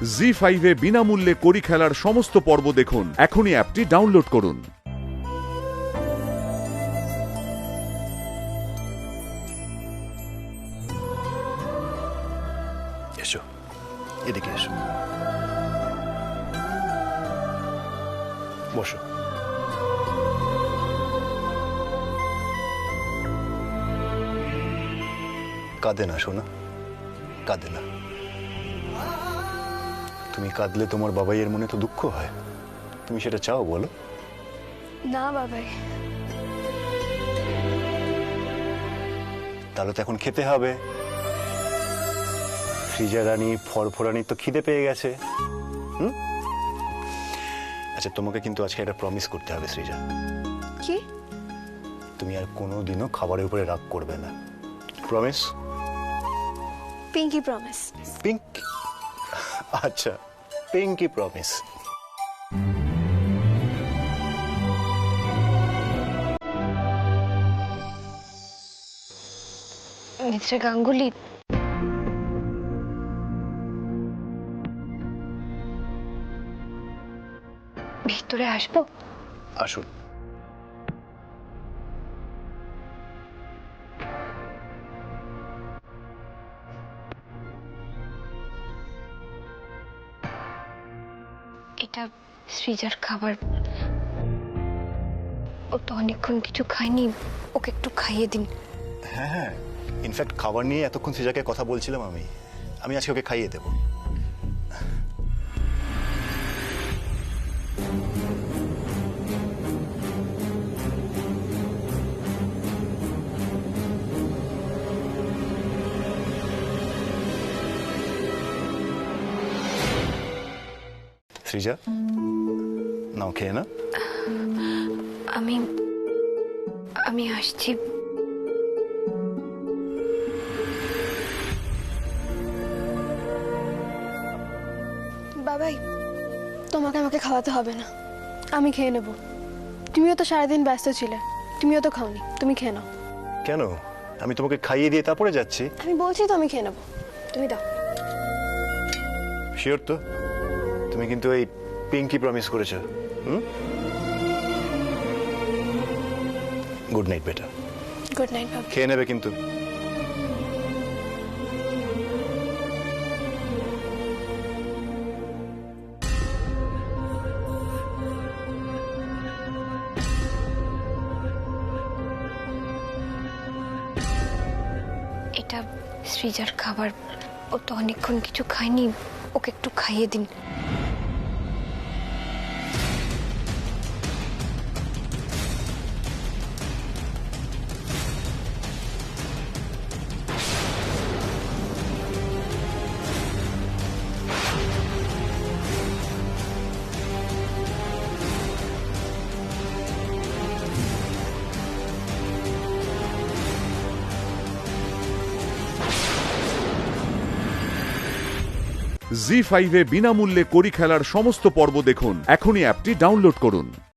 জি5 এ বিনামূল্যে কড়ি খেলার সমস্ত পর্ব দেখুন। এখনই অ্যাপটি ডাউনলোড করুন। এসো, এদিকে এসো, বসো। কাঁদে না সোনা, কাঁদে না। তুমি কাঁদলে তোমার বাবাইয়ের মনে তো দুঃখ হয়। তুমি সেটা চাও বলো? না বাবাই। তাহলে তো এখন খেতে হবে। ফ্রিজা রানী ফরফরানি তো খিদে পেয়ে গেছে। আচ্ছা, তোমাকে কিন্তু আজকে একটা প্রমিস করতে হবে সৃজা। কি? তুমি আর কোনোদিনও খাবারের উপরে রাগ করবে না। প্রমিস? Pinky promise. পিঙ্ক? আচ্ছা, পিঙ্কি প্রমিস। মিস্টার গাঙ্গুলি, ভিতরে আসবো? আসুন। এটা সৃজার খাবার। ও তো অনেকক্ষণ কিছু খায়নি, ওকে একটু খাইয়ে দিন। হ্যাঁ হ্যাঁ, ইনফ্যাক্ট খাবার নিয়ে এতক্ষণ সৃজাকে কথা বলছিলাম আমি আজকে ওকে খাইয়ে দেবো। সৃজা, নাও খেয়ে না। আমি আমি আসছি। বাবাই, তোমাকে আমাকে খাওয়াতে হবে না, আমি খেয়ে নেব। তুমিও তো সারাদিন ব্যস্ত ছিলে, তুমিও তো খাওনি, তুমি খেয়ে নাও। কেন? আমি তোমাকে খাইয়ে দিয়ে তারপরে যাচ্ছি। আমি বলছি তো আমি খেয়ে নেব, তুমি দাও। শিওর তো? তুমি কিন্তু এই পিঙ্কি প্রমিস করেছো। গুড নাইট বেটা। গুড নাইট বাবা। খেয়ে নেবে কিন্তু। এটা সৃজার খাবার। ও তো অনেকক্ষণ কিছু খায়নি, ওকে একটু খাইয়ে দিন। জি5 এ বিনামূল্যে কড়ি খেলার সমস্ত পর্ব দেখুন। এখনই অ্যাপটি ডাউনলোড করুন।